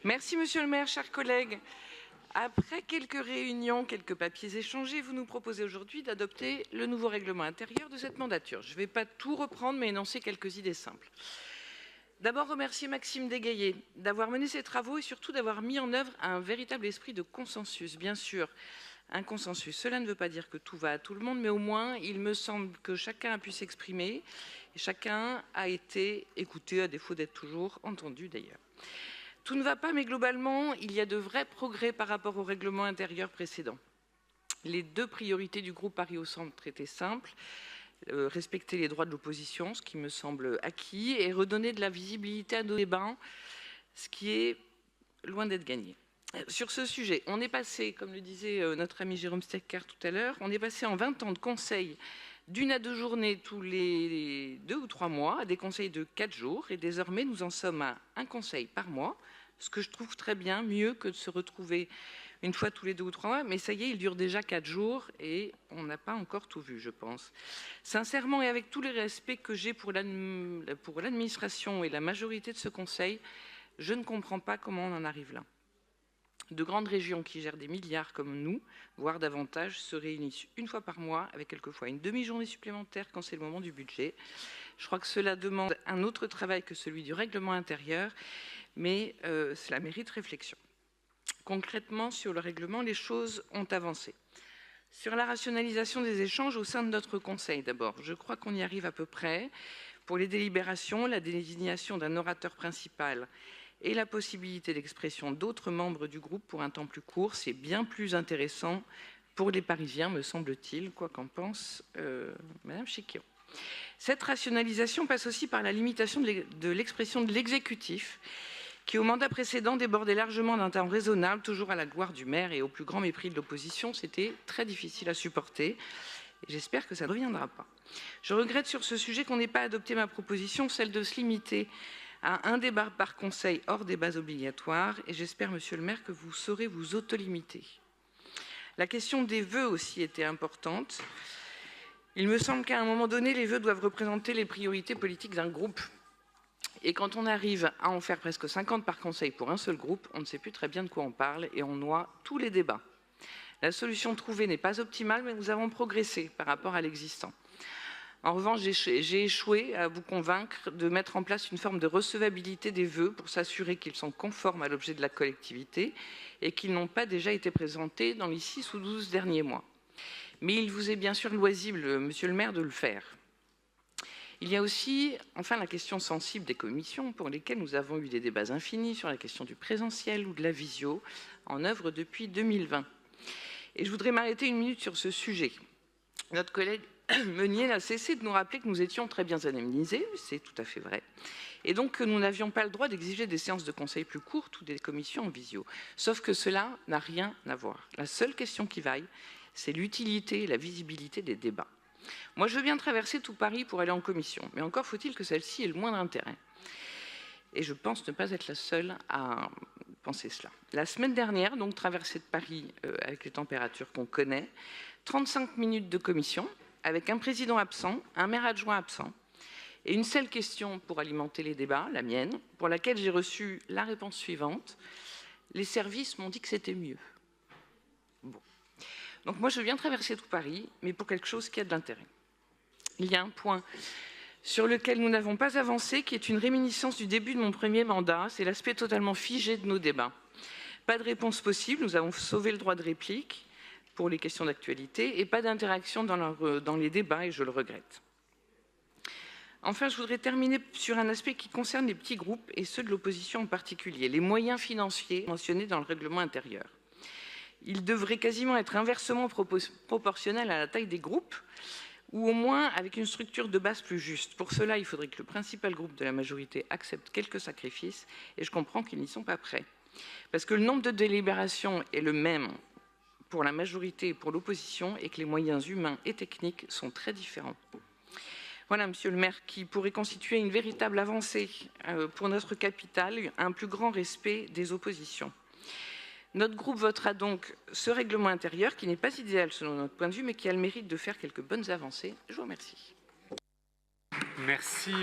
Merci, monsieur le maire, chers collègues. Après quelques réunions, quelques papiers échangés, vous nous proposez aujourd'hui d'adopter le nouveau règlement intérieur de cette mandature. Je ne vais pas tout reprendre, mais énoncer quelques idées simples. D'abord, remercier Maxime Degaillé d'avoir mené ces travaux et surtout d'avoir mis en œuvre un véritable esprit de consensus. Bien sûr, un consensus, cela ne veut pas dire que tout va à tout le monde, mais au moins, il me semble que chacun a pu s'exprimer et chacun a été écouté, à défaut d'être toujours entendu d'ailleurs. Tout ne va pas, mais globalement, il y a de vrais progrès par rapport au règlement intérieur précédent. Les deux priorités du groupe Paris au Centre étaient simples. Respecter les droits de l'opposition, ce qui me semble acquis, et redonner de la visibilité à nos débats, ce qui est loin d'être gagné. Sur ce sujet, on est passé, comme le disait notre ami Jérôme Stecker tout à l'heure, on est passé en 20 ans de conseils d'1 à 2 journées tous les 2 ou 3 mois à des conseils de 4 jours, et désormais nous en sommes à un conseil par mois, ce que je trouve très bien, mieux que de se retrouver une fois tous les 2 ou 3 mois, mais ça y est, il dure déjà 4 jours et on n'a pas encore tout vu, je pense. Sincèrement, et avec tous les respects que j'ai pour l'administration et la majorité de ce conseil, je ne comprends pas comment on en arrive là. De grandes régions qui gèrent des milliards comme nous, voire davantage, se réunissent une fois par mois, avec quelquefois une demi-journée supplémentaire quand c'est le moment du budget. Je crois que cela demande un autre travail que celui du règlement intérieur, mais cela mérite réflexion. Concrètement, sur le règlement, les choses ont avancé. Sur la rationalisation des échanges au sein de notre conseil, d'abord, je crois qu'on y arrive à peu près. Pour les délibérations, la désignation d'un orateur principal et la possibilité d'expression d'autres membres du groupe pour un temps plus court, c'est bien plus intéressant pour les Parisiens, me semble-t-il, quoi qu'en pense Madame Chiquillon. Cette rationalisation passe aussi par la limitation de l'expression de l'exécutif, qui au mandat précédent débordait largement d'un temps raisonnable, toujours à la gloire du maire et au plus grand mépris de l'opposition. C'était très difficile à supporter. J'espère que ça ne reviendra pas. Je regrette sur ce sujet qu'on n'ait pas adopté ma proposition, celle de se limiter à un débat par conseil hors débats obligatoires, et j'espère, monsieur le maire, que vous saurez vous autolimiter. La question des vœux aussi était importante. Il me semble qu'à un moment donné, les vœux doivent représenter les priorités politiques d'un groupe. Et quand on arrive à en faire presque 50 par conseil pour un seul groupe, on ne sait plus très bien de quoi on parle et on noie tous les débats. La solution trouvée n'est pas optimale, mais nous avons progressé par rapport à l'existant. En revanche, j'ai échoué à vous convaincre de mettre en place une forme de recevabilité des vœux pour s'assurer qu'ils sont conformes à l'objet de la collectivité et qu'ils n'ont pas déjà été présentés dans les 6 ou 12 derniers mois. Mais il vous est bien sûr loisible, monsieur le maire, de le faire. Il y a aussi, enfin, la question sensible des commissions pour lesquelles nous avons eu des débats infinis sur la question du présentiel ou de la visio, en œuvre depuis 2020. Et je voudrais m'arrêter une minute sur ce sujet. Notre collègue Meunier n'a cessé de nous rappeler que nous étions très bien indemnisés, c'est tout à fait vrai, et donc que nous n'avions pas le droit d'exiger des séances de conseil plus courtes ou des commissions en visio. Sauf que cela n'a rien à voir. La seule question qui vaille, c'est l'utilité et la visibilité des débats. Moi, je veux bien traverser tout Paris pour aller en commission, mais encore faut-il que celle-ci ait le moindre intérêt. Et je pense ne pas être la seule à penser cela. La semaine dernière, donc traversée de Paris avec les températures qu'on connaît, 35 minutes de commission, avec un président absent, un maire adjoint absent, et une seule question pour alimenter les débats, la mienne, pour laquelle j'ai reçu la réponse suivante. Les services m'ont dit que c'était mieux. Bon. Donc moi, je viens traverser tout Paris, mais pour quelque chose qui a de l'intérêt. Il y a un point sur lequel nous n'avons pas avancé, qui est une réminiscence du début de mon premier mandat, c'est l'aspect totalement figé de nos débats. Pas de réponse possible, nous avons sauvé le droit de réplique pour les questions d'actualité, et pas d'interaction dans les débats, et je le regrette. Enfin, je voudrais terminer sur un aspect qui concerne les petits groupes, et ceux de l'opposition en particulier, les moyens financiers mentionnés dans le règlement intérieur. Ils devraient quasiment être inversement proportionnels à la taille des groupes, ou au moins avec une structure de base plus juste. Pour cela, il faudrait que le principal groupe de la majorité accepte quelques sacrifices, et je comprends qu'ils n'y sont pas prêts. Parce que le nombre de délibérations est le même pour la majorité et pour l'opposition, et que les moyens humains et techniques sont très différents. Voilà, monsieur le maire, qui pourrait constituer une véritable avancée pour notre capitale, un plus grand respect des oppositions. Notre groupe votera donc ce règlement intérieur, qui n'est pas idéal selon notre point de vue, mais qui a le mérite de faire quelques bonnes avancées. Je vous remercie. Merci.